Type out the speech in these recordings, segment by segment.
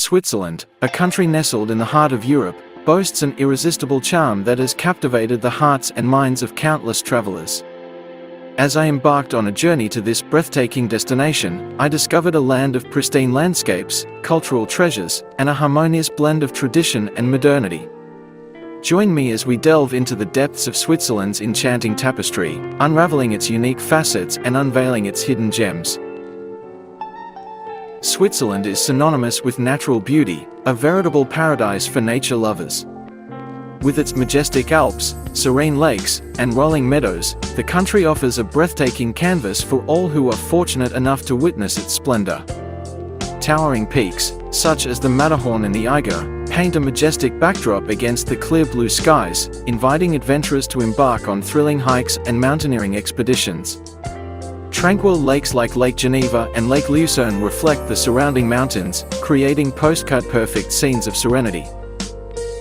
Switzerland, a country nestled in the heart of Europe, boasts an irresistible charm that has captivated the hearts and minds of countless travelers. As I embarked on a journey to this breathtaking destination, I discovered a land of pristine landscapes, cultural treasures, and a harmonious blend of tradition and modernity. Join me as we delve into the depths of Switzerland's enchanting tapestry, unraveling its unique facets and unveiling its hidden gems. Switzerland is synonymous with natural beauty, a veritable paradise for nature lovers. With its majestic Alps, serene lakes, and rolling meadows, the country offers a breathtaking canvas for all who are fortunate enough to witness its splendor. Towering peaks, such as the Matterhorn and the Eiger, paint a majestic backdrop against the clear blue skies, inviting adventurers to embark on thrilling hikes and mountaineering expeditions. Tranquil lakes like Lake Geneva and Lake Lucerne reflect the surrounding mountains, creating postcard-perfect scenes of serenity.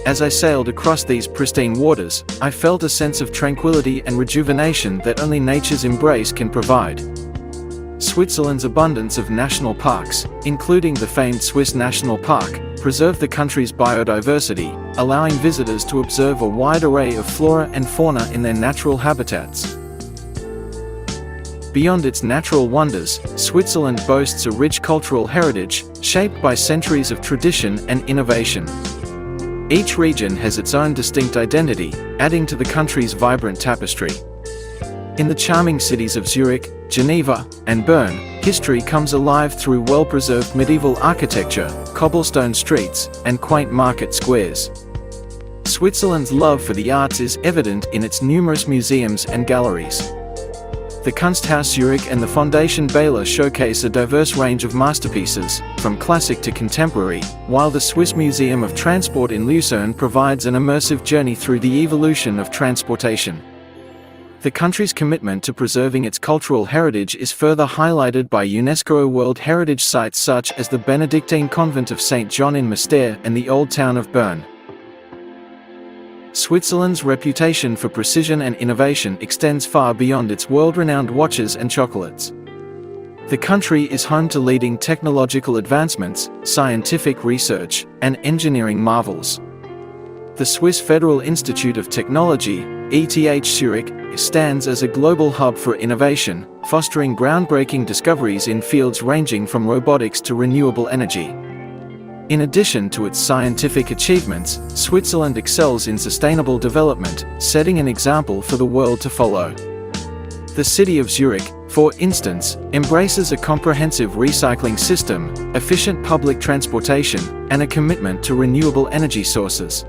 As I sailed across these pristine waters, I felt a sense of tranquility and rejuvenation that only nature's embrace can provide. Switzerland's abundance of national parks, including the famed Swiss National Park, preserve the country's biodiversity, allowing visitors to observe a wide array of flora and fauna in their natural habitats. Beyond its natural wonders, Switzerland boasts a rich cultural heritage, shaped by centuries of tradition and innovation. Each region has its own distinct identity, adding to the country's vibrant tapestry. In the charming cities of Zurich, Geneva, and Bern, history comes alive through well-preserved medieval architecture, cobblestone streets, and quaint market squares. Switzerland's love for the arts is evident in its numerous museums and galleries. The Kunsthaus Zurich and the Fondation Bayler showcase a diverse range of masterpieces, from classic to contemporary, while the Swiss Museum of Transport in Lucerne provides an immersive journey through the evolution of transportation. The country's commitment to preserving its cultural heritage is further highlighted by UNESCO World Heritage sites such as the Benedictine Convent of St. John in Mystère and the Old Town of Bern. Switzerland's reputation for precision and innovation extends far beyond its world-renowned watches and chocolates. The country is home to leading technological advancements, scientific research, and engineering marvels. The Swiss Federal Institute of Technology, ETH Zurich, stands as a global hub for innovation, fostering groundbreaking discoveries in fields ranging from robotics to renewable energy. In addition to its scientific achievements, Switzerland excels in sustainable development, setting an example for the world to follow. The city of Zurich, for instance, embraces a comprehensive recycling system, efficient public transportation, and a commitment to renewable energy sources.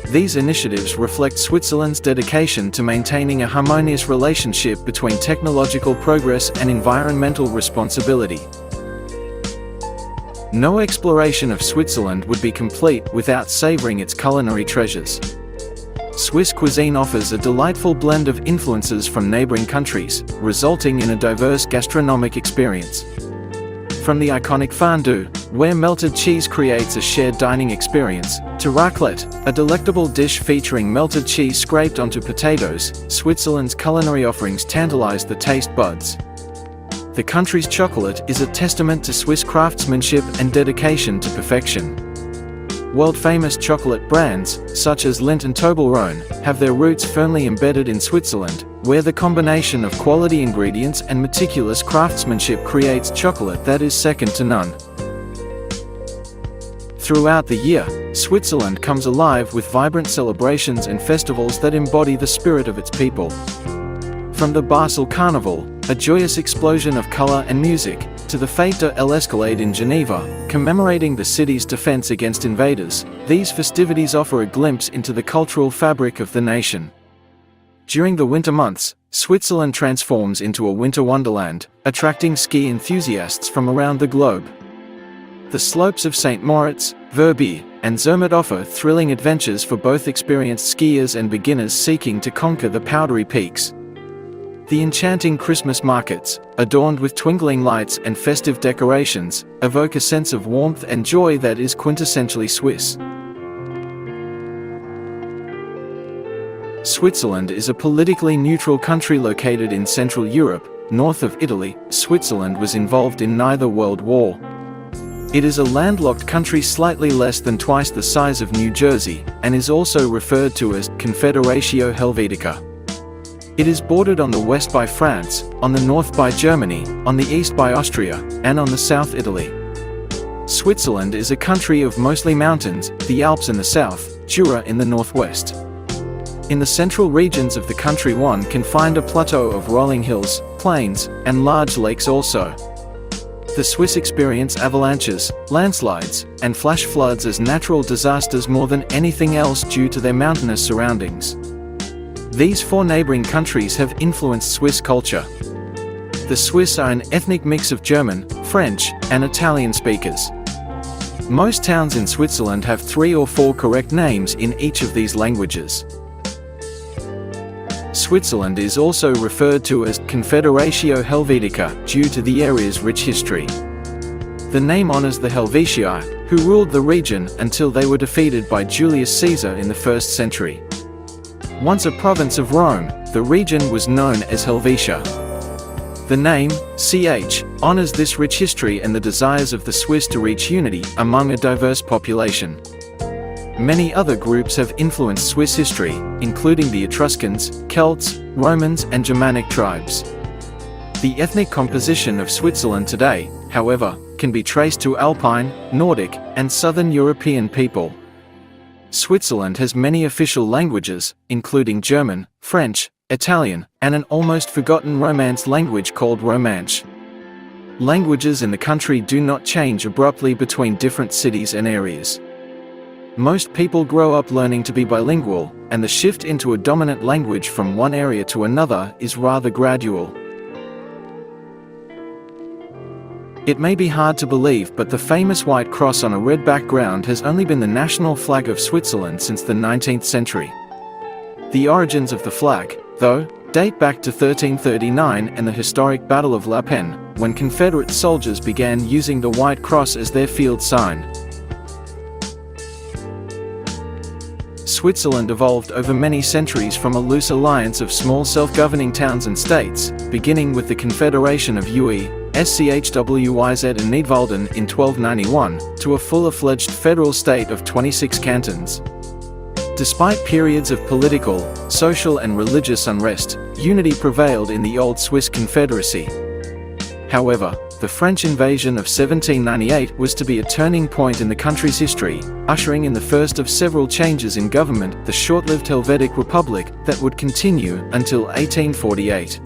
These initiatives reflect Switzerland's dedication to maintaining a harmonious relationship between technological progress and environmental responsibility. No exploration of Switzerland would be complete without savoring its culinary treasures. Swiss cuisine offers a delightful blend of influences from neighboring countries, resulting in a diverse gastronomic experience. From the iconic fondue, where melted cheese creates a shared dining experience, to raclette, a delectable dish featuring melted cheese scraped onto potatoes, Switzerland's culinary offerings tantalize the taste buds. The country's chocolate is a testament to Swiss craftsmanship and dedication to perfection. World-famous chocolate brands, such as Lindt and Toblerone, have their roots firmly embedded in Switzerland, where the combination of quality ingredients and meticulous craftsmanship creates chocolate that is second to none. Throughout the year, Switzerland comes alive with vibrant celebrations and festivals that embody the spirit of its people. From the Basel Carnival, a joyous explosion of color and music, to the Fête de l'Escalade in Geneva, commemorating the city's defense against invaders, these festivities offer a glimpse into the cultural fabric of the nation. During the winter months, Switzerland transforms into a winter wonderland, attracting ski enthusiasts from around the globe. The slopes of St. Moritz, Verbier, and Zermatt offer thrilling adventures for both experienced skiers and beginners seeking to conquer the powdery peaks. The enchanting Christmas markets, adorned with twinkling lights and festive decorations, evoke a sense of warmth and joy that is quintessentially Swiss. Switzerland is a politically neutral country located in Central Europe, north of Italy. Switzerland was involved in neither World War. It is a landlocked country slightly less than twice the size of New Jersey, and is also referred to as Confederatio Helvetica. It is bordered on the west by France, on the north by Germany, on the east by Austria, and on the south Italy. Switzerland is a country of mostly mountains, the Alps in the south, Jura in the northwest. In the central regions of the country one can find a plateau of rolling hills, plains, and large lakes also. The Swiss experience avalanches, landslides, and flash floods as natural disasters more than anything else due to their mountainous surroundings. These four neighboring countries have influenced Swiss culture. The Swiss are an ethnic mix of German, French, and Italian speakers. Most towns in Switzerland have 3 or 4 correct names in each of these languages. Switzerland is also referred to as Confederatio Helvetica due to the area's rich history. The name honors the Helvetii, who ruled the region until they were defeated by Julius Caesar in the 1st century. Once a province of Rome, the region was known as Helvetia. The name, ch, honors this rich history and the desires of the Swiss to reach unity among a diverse population. Many other groups have influenced Swiss history, including the Etruscans, Celts, Romans, and Germanic tribes. The ethnic composition of Switzerland today, however, can be traced to Alpine, Nordic, and Southern European people. Switzerland has many official languages, including German, French, Italian, and an almost forgotten Romance language called Romansh. Languages in the country do not change abruptly between different cities and areas. Most people grow up learning to be bilingual, and the shift into a dominant language from one area to another is rather gradual. It may be hard to believe, but the famous white cross on a red background has only been the national flag of Switzerland since the 19th century. The origins of the flag, though, date back to 1339 and the historic Battle of La Penne, when Confederate soldiers began using the white cross as their field sign. Switzerland evolved over many centuries from a loose alliance of small self-governing towns and states, beginning with the Confederation of Ui, Schwyz and Nidwalden in 1291, to a full-fledged federal state of 26 cantons. Despite periods of political, social and religious unrest, unity prevailed in the old Swiss Confederacy. However, the French invasion of 1798 was to be a turning point in the country's history, ushering in the first of several changes in government, the short-lived Helvetic Republic, that would continue until 1848.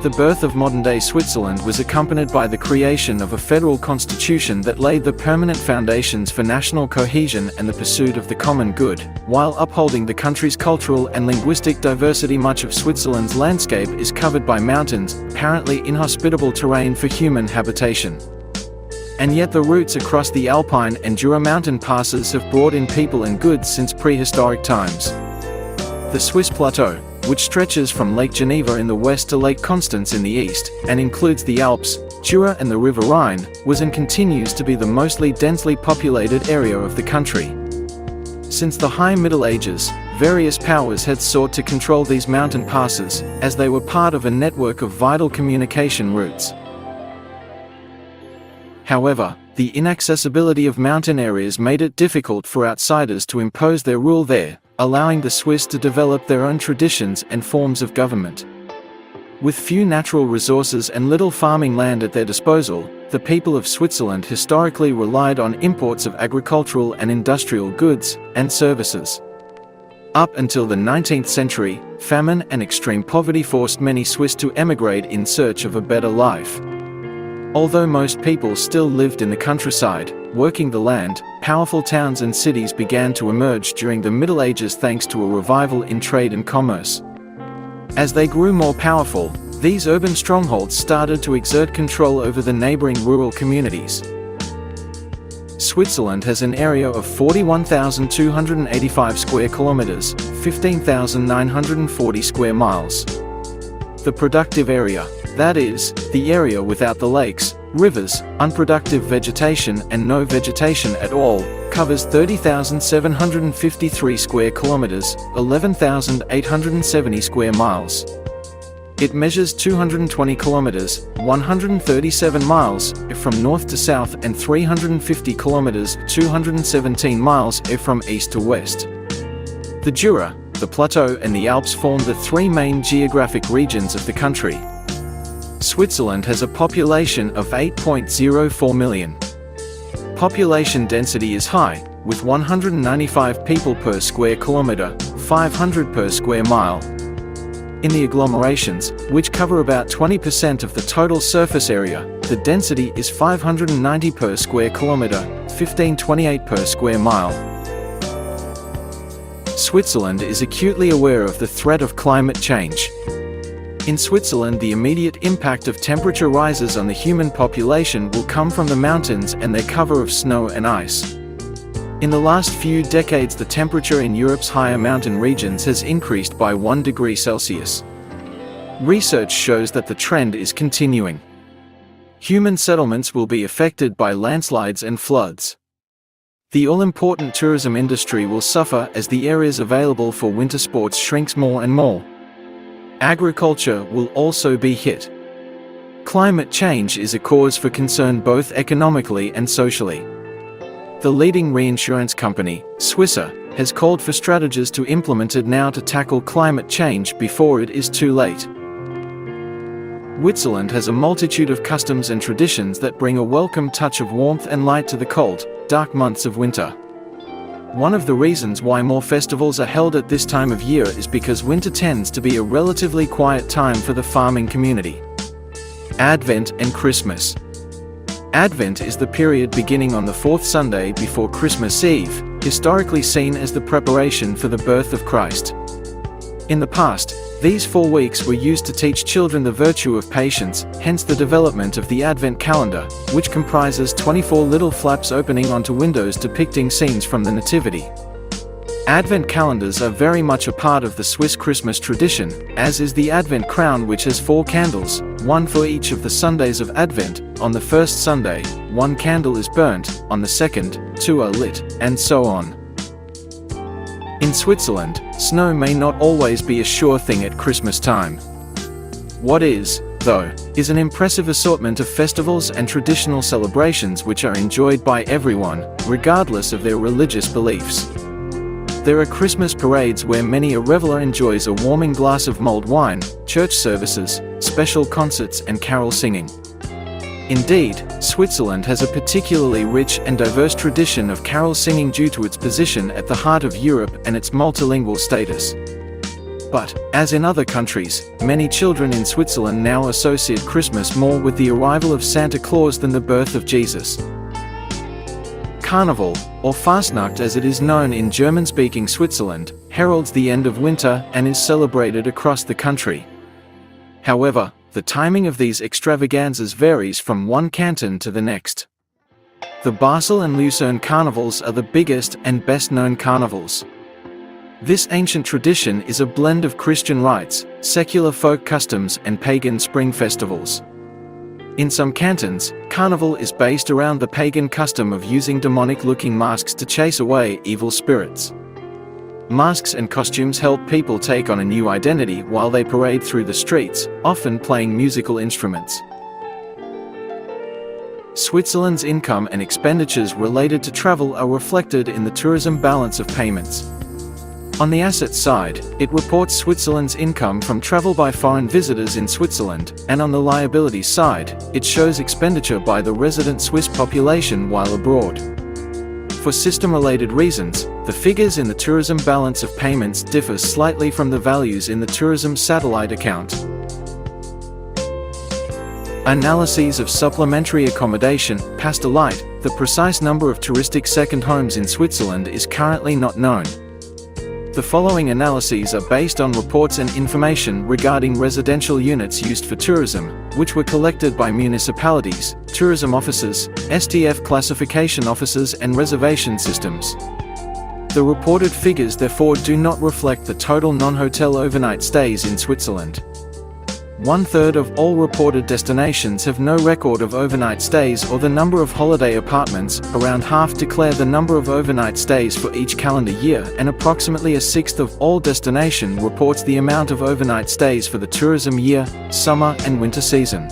The birth of modern-day Switzerland was accompanied by the creation of a federal constitution that laid the permanent foundations for national cohesion and the pursuit of the common good, while upholding the country's cultural and linguistic diversity. Much of Switzerland's landscape is covered by mountains, apparently inhospitable terrain for human habitation. And yet the routes across the Alpine and Jura mountain passes have brought in people and goods since prehistoric times. The Swiss Plateau, which stretches from Lake Geneva in the west to Lake Constance in the east, and includes the Alps, Jura and the River Rhine, was and continues to be the mostly densely populated area of the country. Since the High Middle Ages, various powers had sought to control these mountain passes, as they were part of a network of vital communication routes. However, the inaccessibility of mountain areas made it difficult for outsiders to impose their rule there, allowing the Swiss to develop their own traditions and forms of government. With few natural resources and little farming land at their disposal, the people of Switzerland historically relied on imports of agricultural and industrial goods and services. Up until the 19th century, famine and extreme poverty forced many Swiss to emigrate in search of a better life. Although most people still lived in the countryside, working the land, powerful towns and cities began to emerge during the Middle Ages thanks to a revival in trade and commerce. As they grew more powerful, these urban strongholds started to exert control over the neighboring rural communities. Switzerland has an area of 41,285 square kilometers, 15,940 square miles. The productive area, that is, the area without the lakes, rivers, unproductive vegetation and no vegetation at all, covers 30,753 square kilometers, 11,870 square miles. It measures 220 kilometers, 137 miles, from north to south and 350 kilometers, 217 miles, from east to west. The Jura, the Plateau and the Alps form the three main geographic regions of the country. Switzerland has a population of 8.04 million. Population density is high, with 195 people per square kilometer, 500 per square mile. In the agglomerations, which cover about 20% of the total surface area, the density is 590 per square kilometer, 1528 per square mile. Switzerland is acutely aware of the threat of climate change. In Switzerland, the immediate impact of temperature rises on the human population will come from the mountains and their cover of snow and ice. In the last few decades, the temperature in Europe's higher mountain regions has increased by 1 degree Celsius. Research shows that the trend is continuing. Human settlements will be affected by landslides and floods. The all-important tourism industry will suffer as the areas available for winter sports shrinks more and more. Agriculture will also be hit. Climate change is a cause for concern both economically and socially. The leading reinsurance company, Swisser, has called for strategies to implement it now to tackle climate change before it is too late. Switzerland has a multitude of customs and traditions that bring a welcome touch of warmth and light to the cold, dark months of winter. One of the reasons why more festivals are held at this time of year is because winter tends to be a relatively quiet time for the farming community. Advent and Christmas. Advent is the period beginning on the fourth Sunday before Christmas Eve, historically seen as the preparation for the birth of Christ. In the past, these 4 weeks were used to teach children the virtue of patience, hence the development of the Advent calendar, which comprises 24 little flaps opening onto windows depicting scenes from the Nativity. Advent calendars are very much a part of the Swiss Christmas tradition, as is the Advent crown, which has 4 candles, one for each of the Sundays of Advent. On the first Sunday, 1 candle is burnt, on the second, 2 are lit, and so on. In Switzerland, snow may not always be a sure thing at Christmas time. What is, though, is an impressive assortment of festivals and traditional celebrations which are enjoyed by everyone, regardless of their religious beliefs. There are Christmas parades where many a reveler enjoys a warming glass of mulled wine, church services, special concerts and carol singing. Indeed, Switzerland has a particularly rich and diverse tradition of carol singing due to its position at the heart of Europe and its multilingual status. But, as in other countries, many children in Switzerland now associate Christmas more with the arrival of Santa Claus than the birth of Jesus. Carnival, or Fastnacht as it is known in German-speaking Switzerland, heralds the end of winter and is celebrated across the country. However, the timing of these extravaganzas varies from one canton to the next. The Basel and Lucerne carnivals are the biggest and best-known carnivals. This ancient tradition is a blend of Christian rites, secular folk customs and pagan spring festivals. In some cantons, carnival is based around the pagan custom of using demonic-looking masks to chase away evil spirits. Masks and costumes help people take on a new identity while they parade through the streets, often playing musical instruments. Switzerland's income and expenditures related to travel are reflected in the tourism balance of payments. On the asset side, it reports Switzerland's income from travel by foreign visitors in Switzerland, and on the liability side, it shows expenditure by the resident Swiss population while abroad. For system-related reasons, the figures in the tourism balance of payments differ slightly from the values in the tourism satellite account. Analyses of supplementary accommodation, Pastelite, the precise number of touristic second homes in Switzerland is currently not known. The following analyses are based on reports and information regarding residential units used for tourism, which were collected by municipalities, tourism offices, STF classification offices and reservation systems. The reported figures therefore do not reflect the total non-hotel overnight stays in Switzerland. 1/3 of all reported destinations have no record of overnight stays or the number of holiday apartments, around half declare the number of overnight stays for each calendar year, and approximately a sixth of all destination reports the amount of overnight stays for the tourism year, summer and winter season.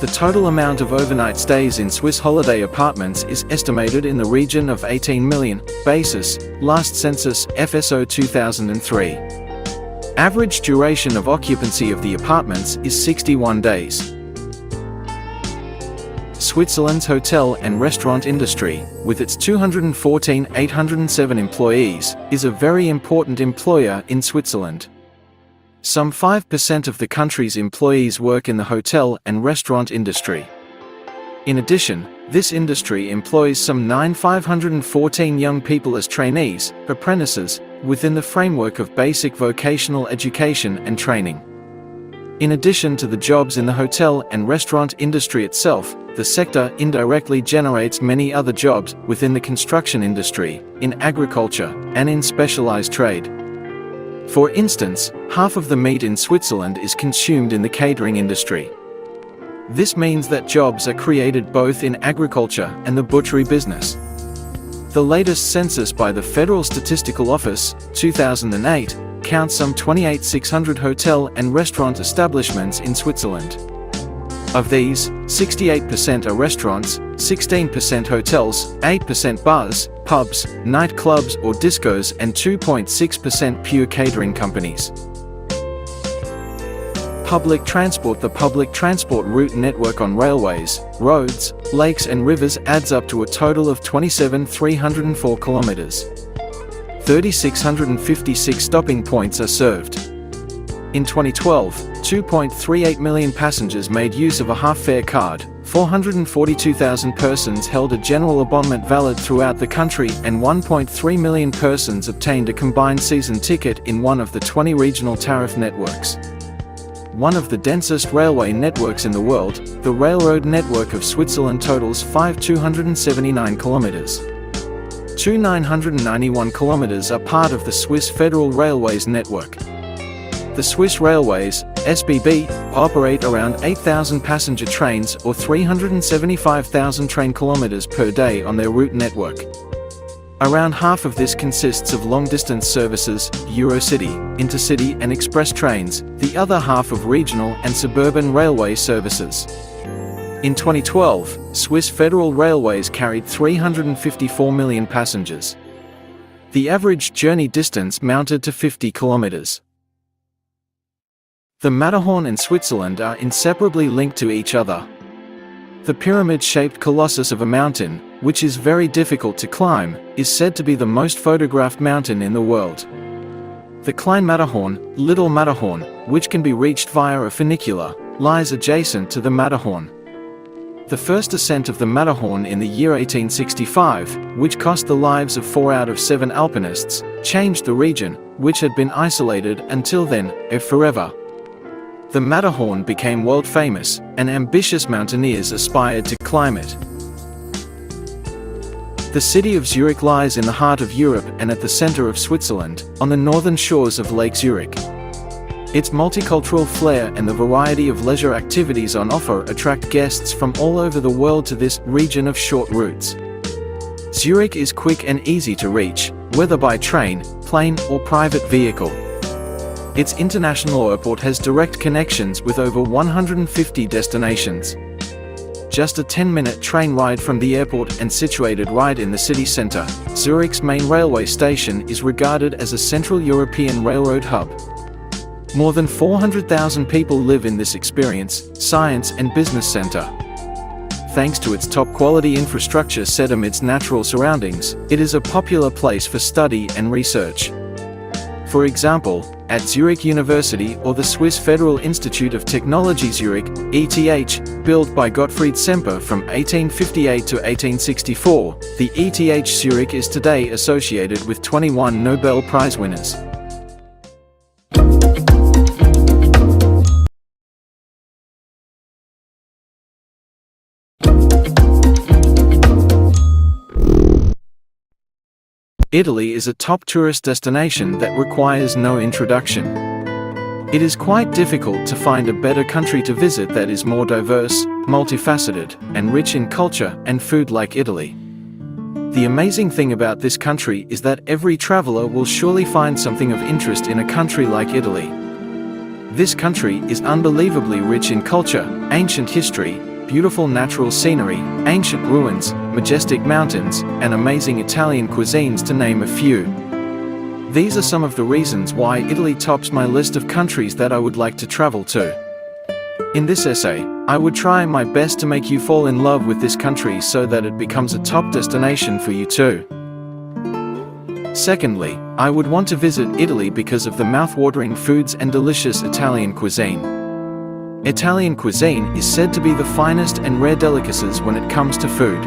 The total amount of overnight stays in Swiss holiday apartments is estimated in the region of 18 million, basis, last census FSO 2003. Average duration of occupancy of the apartments is 61 days. Switzerland's hotel and restaurant industry, with its 214,807 employees, is a very important employer in Switzerland. Some 5% of the country's employees work in the hotel and restaurant industry. In addition, this industry employs some 9,514 young people as trainees, apprentices, within the framework of basic vocational education and training. In addition to the jobs in the hotel and restaurant industry itself, the sector indirectly generates many other jobs within the construction industry, in agriculture, and in specialized trade. For instance, half of the meat in Switzerland is consumed in the catering industry. This means that jobs are created both in agriculture and the butchery business. The latest census by the Federal Statistical Office, 2008, counts some 28,600 hotel and restaurant establishments in Switzerland. Of these, 68% are restaurants, 16% hotels, 8% bars, pubs, nightclubs or discos, and 2.6% pure catering companies. Public transport. The public transport route network on railways, roads, lakes and rivers adds up to a total of 27,304 kilometers. 3,656 stopping points are served. In 2012, 2.38 million passengers made use of a half-fare card, 442,000 persons held a general abonnement valid throughout the country, and 1.3 million persons obtained a combined season ticket in one of the 20 regional tariff networks. One of the densest railway networks in the world, the railroad network of Switzerland totals 5,279 kilometers. 2,991 kilometers are part of the Swiss Federal Railways network. The Swiss Railways, SBB, operate around 8,000 passenger trains or 375,000 train kilometers per day on their route network. Around half of this consists of long-distance services, Eurocity, Intercity and Express trains, the other half of regional and suburban railway services. In 2012, Swiss Federal Railways carried 354 million passengers. The average journey distance mounted to 50 kilometers. The Matterhorn and Switzerland are inseparably linked to each other. The pyramid-shaped colossus of a mountain, which is very difficult to climb, is said to be the most photographed mountain in the world. The Klein Matterhorn, Little Matterhorn, which can be reached via a funicular, lies adjacent to the Matterhorn. The first ascent of the Matterhorn in the year 1865, which cost the lives of 4 out of 7 alpinists, changed the region, which had been isolated until then, forever. The Matterhorn became world famous, and ambitious mountaineers aspired to climb it. The city of Zurich lies in the heart of Europe and at the center of Switzerland, on the northern shores of Lake Zurich. Its multicultural flair and the variety of leisure activities on offer attract guests from all over the world to this region of short routes. Zurich is quick and easy to reach, whether by train, plane or private vehicle. Its international airport has direct connections with over 150 destinations. Just a 10-minute train ride from the airport and situated right in the city center, Zurich's main railway station is regarded as a Central European railroad hub. More than 400,000 people live in this experience, science and business center. Thanks to its top-quality infrastructure set amidst natural surroundings, it is a popular place for study and research. For example, at Zurich University or the Swiss Federal Institute of Technology Zurich, ETH, built by Gottfried Semper from 1858 to 1864, the ETH Zurich is today associated with 21 Nobel Prize winners. Italy is a top tourist destination that requires no introduction. It is quite difficult to find a better country to visit that is more diverse, multifaceted, and rich in culture and food like Italy. The amazing thing about this country is that every traveler will surely find something of interest in a country like Italy. This country is unbelievably rich in culture, ancient history, beautiful natural scenery, ancient ruins, majestic mountains, and amazing Italian cuisines, to name a few. These are some of the reasons why Italy tops my list of countries that I would like to travel to. In this essay, I would try my best to make you fall in love with this country so that it becomes a top destination for you too. Secondly, I would want to visit Italy because of the mouth-watering foods and delicious Italian cuisine. Italian cuisine is said to be the finest and rare delicacies when it comes to food.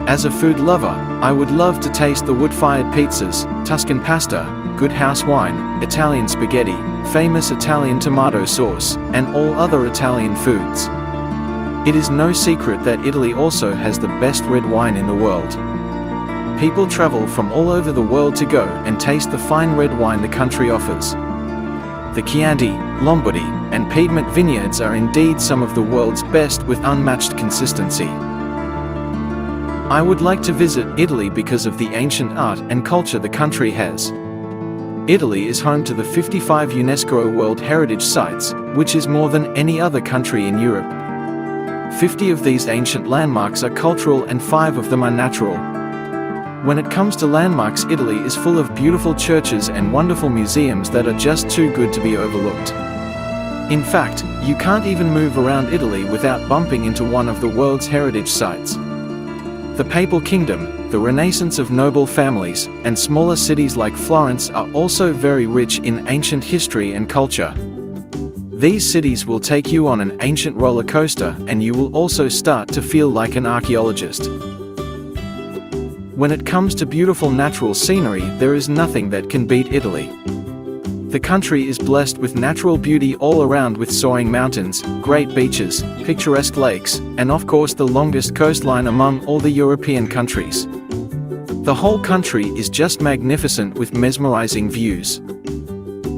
As a food lover, I would love to taste the wood-fired pizzas, Tuscan pasta, good house wine, Italian spaghetti, famous Italian tomato sauce, and all other Italian foods. It is no secret that Italy also has the best red wine in the world. People travel from all over the world to go and taste the fine red wine the country offers. The Chianti, Lombardy, and Piedmont vineyards are indeed some of the world's best with unmatched consistency. I would like to visit Italy because of the ancient art and culture the country has. Italy is home to the 55 UNESCO World Heritage Sites, which is more than any other country in Europe. 50 of these ancient landmarks are cultural and 5 of them are natural. When it comes to landmarks, Italy is full of beautiful churches and wonderful museums that are just too good to be overlooked. In fact, you can't even move around Italy without bumping into one of the world's heritage sites. The Papal Kingdom, the renaissance of noble families, and smaller cities like Florence are also very rich in ancient history and culture. These cities will take you on an ancient roller coaster, and you will also start to feel like an archaeologist. When it comes to beautiful natural scenery, there is nothing that can beat Italy. The country is blessed with natural beauty all around, with soaring mountains, great beaches, picturesque lakes, and of course the longest coastline among all the European countries. The whole country is just magnificent with mesmerizing views.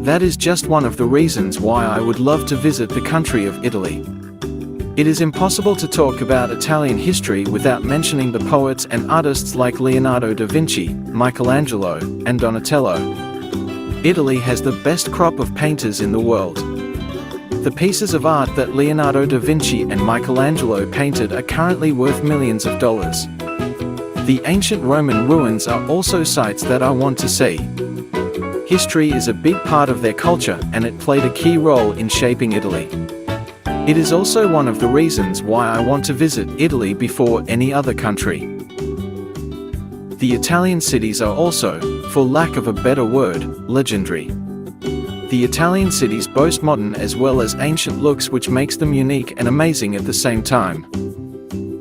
That is just one of the reasons why I would love to visit the country of Italy. It is impossible to talk about Italian history without mentioning the poets and artists like Leonardo da Vinci, Michelangelo, and Donatello. Italy has the best crop of painters in the world. The pieces of art that Leonardo da Vinci and Michelangelo painted are currently worth millions of dollars. The ancient Roman ruins are also sites that I want to see. History is a big part of their culture, and it played a key role in shaping Italy. It is also one of the reasons why I want to visit Italy before any other country. The Italian cities are also, for lack of a better word, legendary. The Italian cities boast modern as well as ancient looks, which makes them unique and amazing at the same time.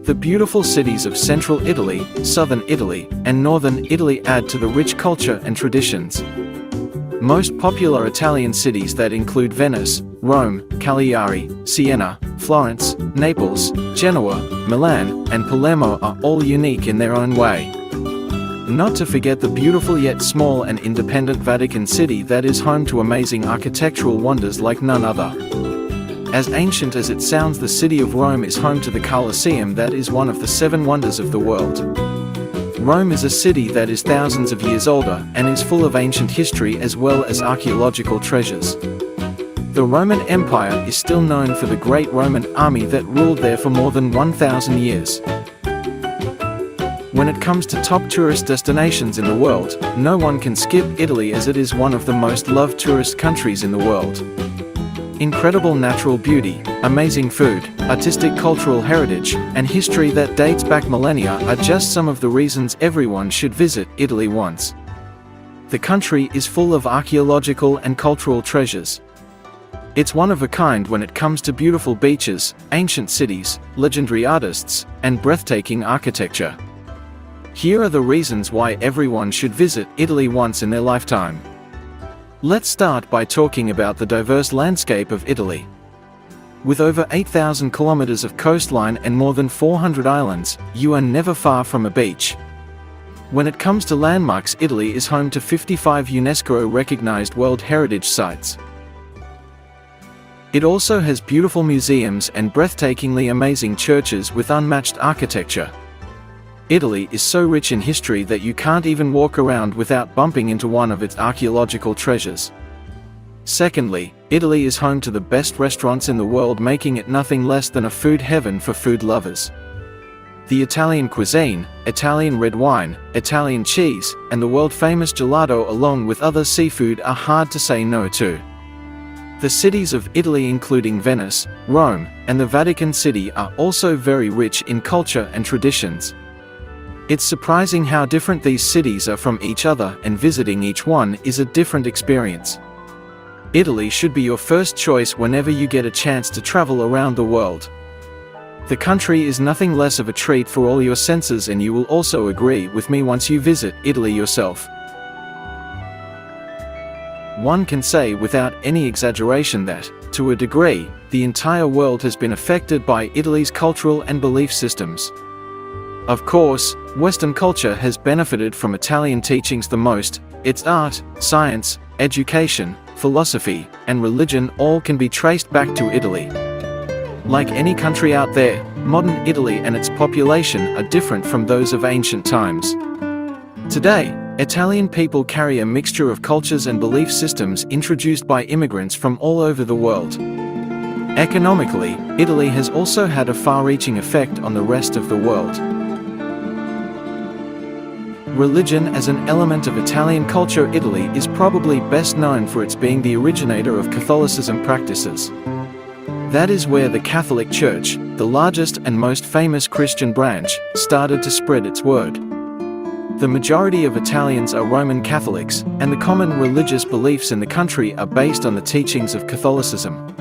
The beautiful cities of central Italy, southern Italy, and northern Italy add to the rich culture and traditions. Most popular Italian cities that include Venice, Rome, Cagliari, Siena, Florence, Naples, Genoa, Milan, and Palermo are all unique in their own way. Not to forget the beautiful yet small and independent Vatican City that is home to amazing architectural wonders like none other. As ancient as it sounds, the city of Rome is home to the Colosseum, that is one of the 7 wonders of the world. Rome is a city that is thousands of years older and is full of ancient history as well as archaeological treasures. The Roman Empire is still known for the great Roman army that ruled there for more than 1,000 years. When it comes to top tourist destinations in the world, no one can skip Italy, as it is one of the most loved tourist countries in the world. Incredible natural beauty, amazing food, artistic cultural heritage, and history that dates back millennia are just some of the reasons everyone should visit Italy once. The country is full of archaeological and cultural treasures. It's one of a kind when it comes to beautiful beaches, ancient cities, legendary artists, and breathtaking architecture. Here are the reasons why everyone should visit Italy once in their lifetime. Let's start by talking about the diverse landscape of Italy. With over 8,000 kilometers of coastline and more than 400 islands, you are never far from a beach. When it comes to landmarks, Italy is home to 55 UNESCO-recognized World Heritage Sites. It also has beautiful museums and breathtakingly amazing churches with unmatched architecture. Italy is so rich in history that you can't even walk around without bumping into one of its archaeological treasures. Secondly, Italy is home to the best restaurants in the world, making it nothing less than a food heaven for food lovers. The Italian cuisine, Italian red wine, Italian cheese, and the world-famous gelato along with other seafood are hard to say no to. The cities of Italy including Venice, Rome, and the Vatican City are also very rich in culture and traditions. It's surprising how different these cities are from each other, and visiting each one is a different experience. Italy should be your first choice whenever you get a chance to travel around the world. The country is nothing less of a treat for all your senses, and you will also agree with me once you visit Italy yourself. One can say without any exaggeration that, to a degree, the entire world has been affected by Italy's cultural and belief systems. Of course, Western culture has benefited from Italian teachings the most. Its art, science, education, philosophy, and religion all can be traced back to Italy. Like any country out there, modern Italy and its population are different from those of ancient times. Today, Italian people carry a mixture of cultures and belief systems introduced by immigrants from all over the world. Economically, Italy has also had a far-reaching effect on the rest of the world. Religion as an element of Italian culture. Italy is probably best known for its being the originator of Catholicism practices. That is where the Catholic Church, the largest and most famous Christian branch, started to spread its word. The majority of Italians are Roman Catholics, and the common religious beliefs in the country are based on the teachings of Catholicism.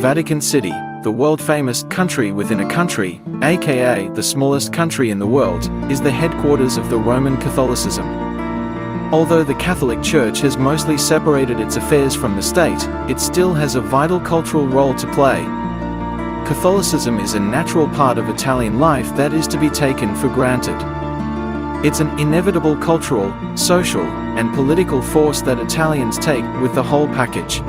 Vatican City, the world-famous country within a country, aka the smallest country in the world, is the headquarters of the Roman Catholicism. Although the Catholic Church has mostly separated its affairs from the state, it still has a vital cultural role to play. Catholicism is a natural part of Italian life that is to be taken for granted. It's an inevitable cultural, social, and political force that Italians take with the whole package.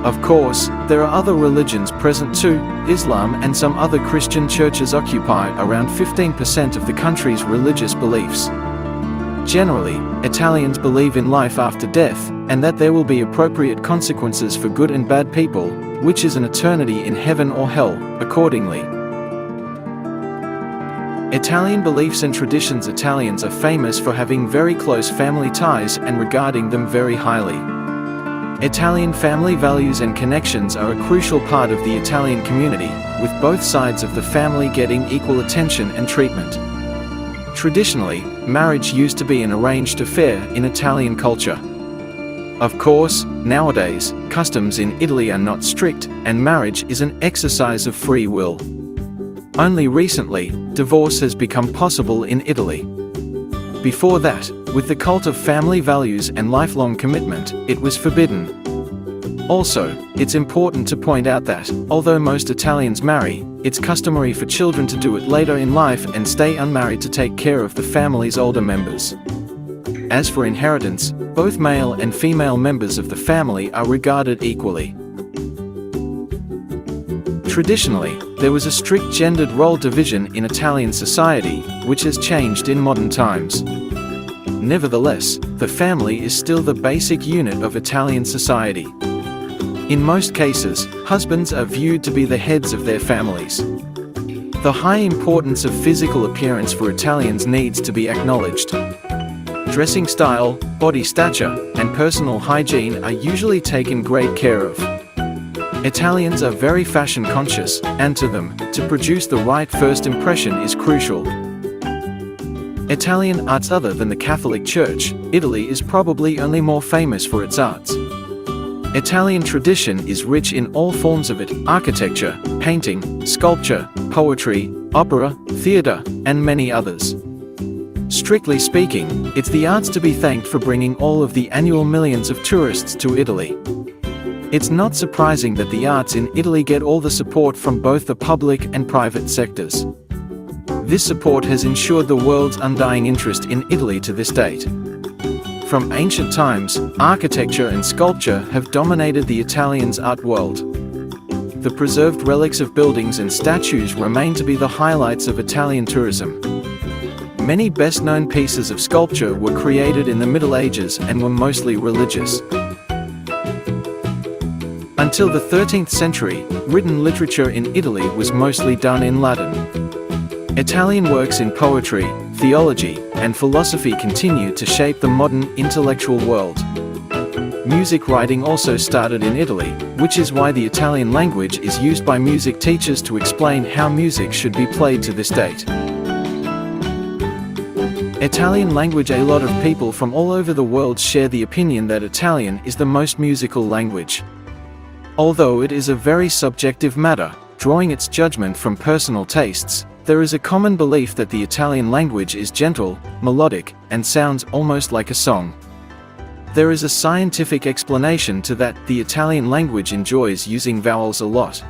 Of course, there are other religions present too. Islam and some other Christian churches occupy around 15% of the country's religious beliefs. Generally, Italians believe in life after death, and that there will be appropriate consequences for good and bad people, which is an eternity in heaven or hell, accordingly. Italian beliefs and traditions. Italians are famous for having very close family ties and regarding them very highly. Italian family values and connections are a crucial part of the Italian community, with both sides of the family getting equal attention and treatment. Traditionally, marriage used to be an arranged affair in Italian culture. Of course, nowadays, customs in Italy are not strict, and marriage is an exercise of free will. Only recently, divorce has become possible in Italy. Before that, with the cult of family values and lifelong commitment, it was forbidden. Also, it's important to point out that, although most Italians marry, it's customary for children to do it later in life and stay unmarried to take care of the family's older members. As for inheritance, both male and female members of the family are regarded equally. Traditionally, there was a strict gendered role division in Italian society, which has changed in modern times. Nevertheless, the family is still the basic unit of Italian society. In most cases, husbands are viewed to be the heads of their families. The high importance of physical appearance for Italians needs to be acknowledged. Dressing style, body stature, and personal hygiene are usually taken great care of. Italians are very fashion conscious, and to them, to produce the right first impression is crucial. Italian arts. Other than the Catholic Church, Italy is probably only more famous for its arts. Italian tradition is rich in all forms of it: architecture, painting, sculpture, poetry, opera, theatre, and many others. Strictly speaking, it's the arts to be thanked for bringing all of the annual millions of tourists to Italy. It's not surprising that the arts in Italy get all the support from both the public and private sectors. This support has ensured the world's undying interest in Italy to this date. From ancient times, architecture and sculpture have dominated the Italian's art world. The preserved relics of buildings and statues remain to be the highlights of Italian tourism. Many best-known pieces of sculpture were created in the Middle Ages and were mostly religious. Until the 13th century, written literature in Italy was mostly done in Latin. Italian works in poetry, theology, and philosophy continued to shape the modern intellectual world. Music writing also started in Italy, which is why the Italian language is used by music teachers to explain how music should be played to this date. Italian language. A lot of people from all over the world share the opinion that Italian is the most musical language. Although it is a very subjective matter, drawing its judgment from personal tastes, there is a common belief that the Italian language is gentle, melodic, and sounds almost like a song. There is a scientific explanation to that. The Italian language enjoys using vowels a lot.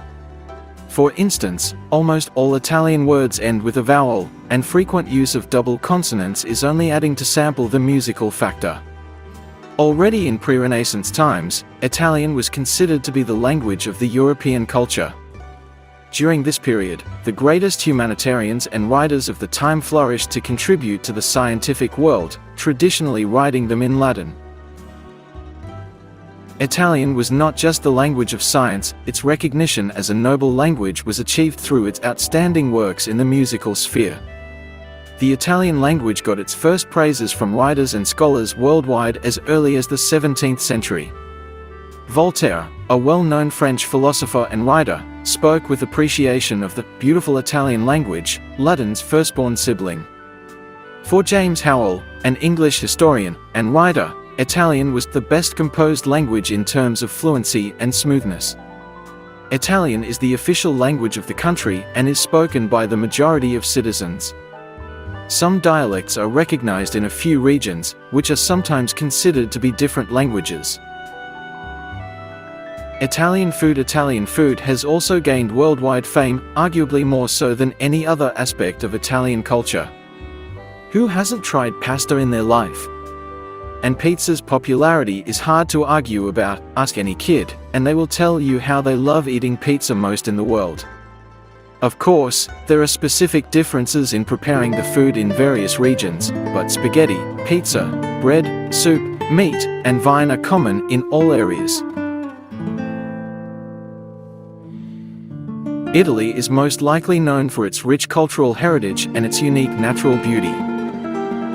For instance, almost all Italian words end with a vowel, and frequent use of double consonants is only adding to sample the musical factor. Already in pre-Renaissance times, Italian was considered to be the language of the European culture. During this period, the greatest humanitarians and writers of the time flourished to contribute to the scientific world, traditionally writing them in Latin. Italian was not just the language of science, its recognition as a noble language was achieved through its outstanding works in the musical sphere. The Italian language got its first praises from writers and scholars worldwide as early as the 17th century. Voltaire, a well-known French philosopher and writer, spoke with appreciation of the beautiful Italian language, Latin's firstborn sibling. For James Howell, an English historian and writer, Italian was the best composed language in terms of fluency and smoothness. Italian is the official language of the country and is spoken by the majority of citizens. Some dialects are recognized in a few regions, which are sometimes considered to be different languages. Italian food has also gained worldwide fame, arguably more so than any other aspect of Italian culture. Who hasn't tried pasta in their life? And pizza's popularity is hard to argue about. Ask any kid, and they will tell you how they love eating pizza most in the world. Of course, there are specific differences in preparing the food in various regions, but spaghetti, pizza, bread, soup, meat, and wine are common in all areas. Italy is most likely known for its rich cultural heritage and its unique natural beauty.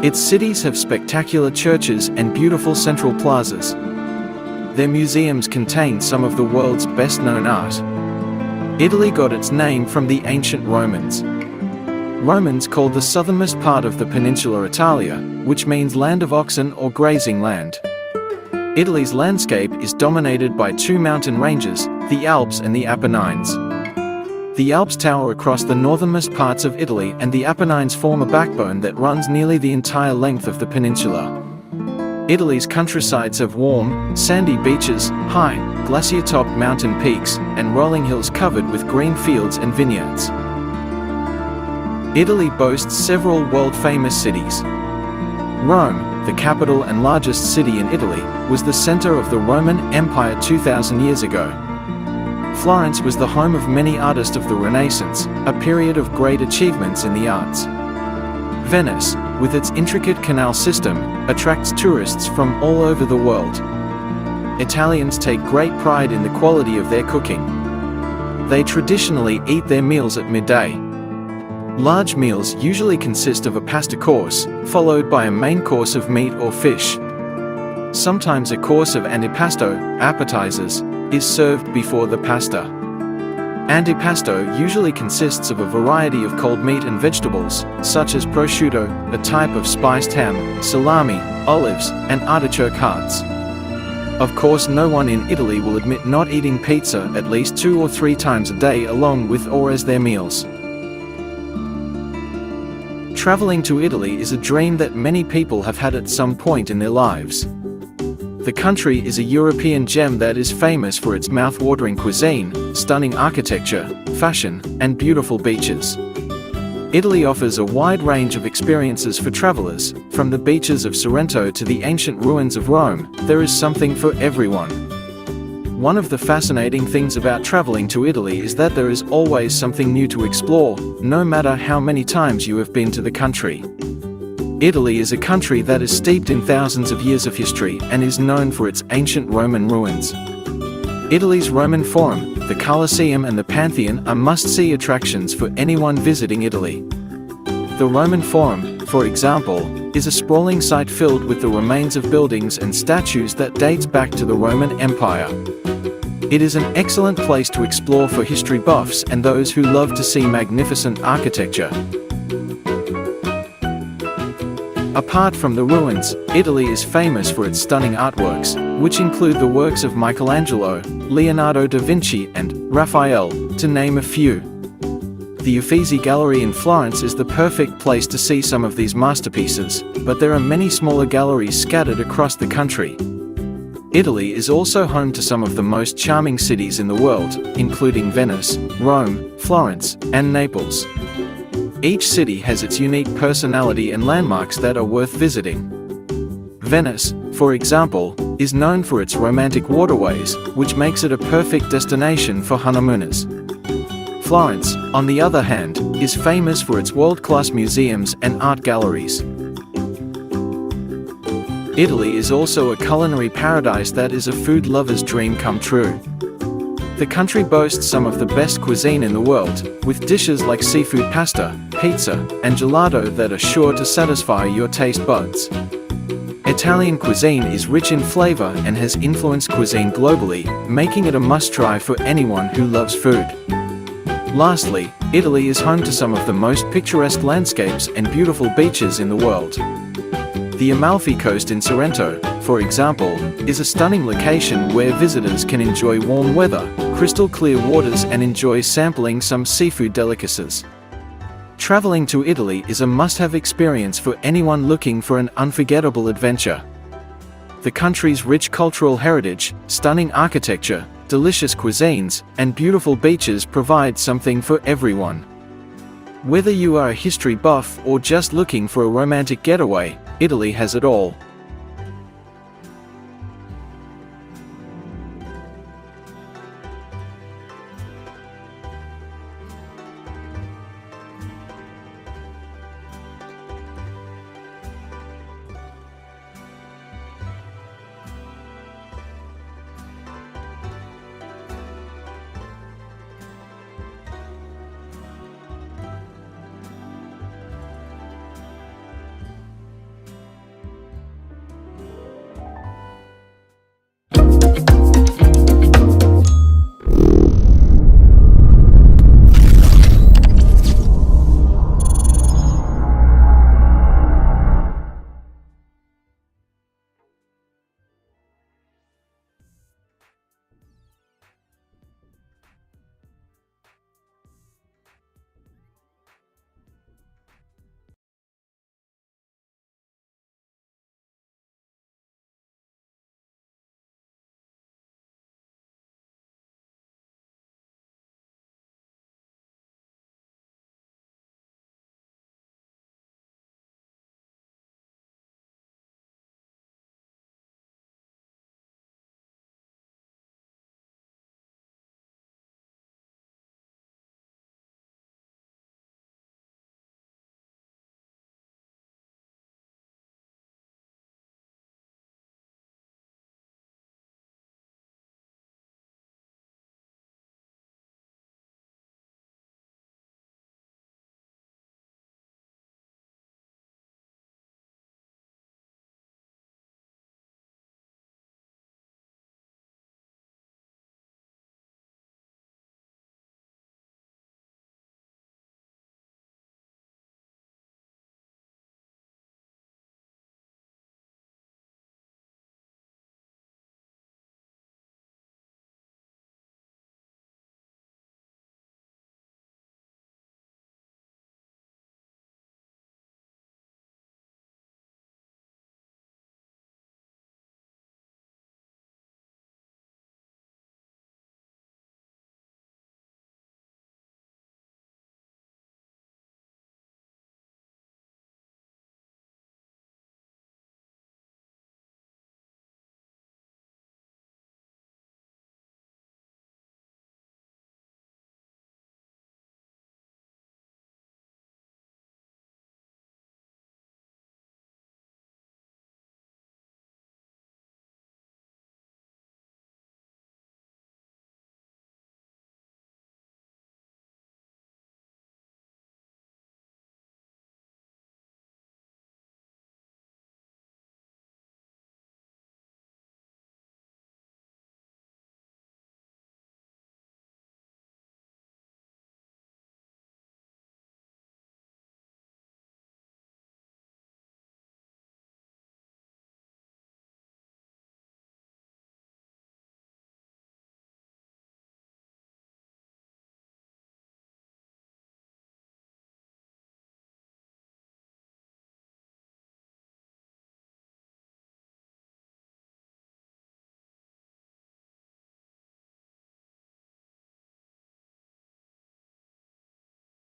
Its cities have spectacular churches and beautiful central plazas. Their museums contain some of the world's best-known art. Italy got its name from the ancient Romans. Romans called the southernmost part of the peninsula Italia, which means land of oxen or grazing land. Italy's landscape is dominated by two mountain ranges, the Alps and the Apennines. The Alps tower across the northernmost parts of Italy, and the Apennines form a backbone that runs nearly the entire length of the peninsula. Italy's countrysides have warm, sandy beaches, high, glacier-topped mountain peaks, and rolling hills covered with green fields and vineyards. Italy boasts several world-famous cities. Rome, the capital and largest city in Italy, was the center of the Roman Empire 2,000 years ago. Florence was the home of many artists of the Renaissance, a period of great achievements in the arts. Venice, with its intricate canal system, attracts tourists from all over the world. Italians take great pride in the quality of their cooking. They traditionally eat their meals at midday. Large meals usually consist of a pasta course, followed by a main course of meat or fish. Sometimes a course of antipasto, appetizers, is served before the pasta. Antipasto usually consists of a variety of cold meat and vegetables, such as prosciutto, a type of spiced ham, salami, olives, and artichoke hearts. Of course, no one in Italy will admit not eating pizza at least 2 or 3 times a day along with or as their meals. Traveling to Italy is a dream that many people have had at some point in their lives. The country is a European gem that is famous for its mouth-watering cuisine, stunning architecture, fashion, and beautiful beaches. Italy offers a wide range of experiences for travelers. From the beaches of Sorrento to the ancient ruins of Rome, there is something for everyone. One of the fascinating things about traveling to Italy is that there is always something new to explore, no matter how many times you have been to the country. Italy is a country that is steeped in thousands of years of history and is known for its ancient Roman ruins. Italy's Roman Forum, the Colosseum and the Pantheon are must-see attractions for anyone visiting Italy. The Roman Forum, for example, is a sprawling site filled with the remains of buildings and statues that dates back to the Roman Empire. It is an excellent place to explore for history buffs and those who love to see magnificent architecture. Apart from the ruins, Italy is famous for its stunning artworks, which include the works of Michelangelo, Leonardo da Vinci and Raphael, to name a few. The Uffizi Gallery in Florence is the perfect place to see some of these masterpieces, but there are many smaller galleries scattered across the country. Italy is also home to some of the most charming cities in the world, including Venice, Rome, Florence, and Naples. Each city has its unique personality and landmarks that are worth visiting. Venice, for example, is known for its romantic waterways, which makes it a perfect destination for honeymooners. Florence, on the other hand, is famous for its world-class museums and art galleries. Italy is also a culinary paradise that is a food lover's dream come true. The country boasts some of the best cuisine in the world, with dishes like seafood pasta, pizza, and gelato that are sure to satisfy your taste buds. Italian cuisine is rich in flavor and has influenced cuisine globally, making it a must-try for anyone who loves food. Lastly, Italy is home to some of the most picturesque landscapes and beautiful beaches in the world. The Amalfi Coast in Sorrento, for example, is a stunning location where visitors can enjoy warm weather, crystal clear waters and enjoy sampling some seafood delicacies. Traveling to Italy is a must-have experience for anyone looking for an unforgettable adventure. The country's rich cultural heritage, stunning architecture, delicious cuisines, and beautiful beaches provide something for everyone. Whether you are a history buff or just looking for a romantic getaway, Italy has it all.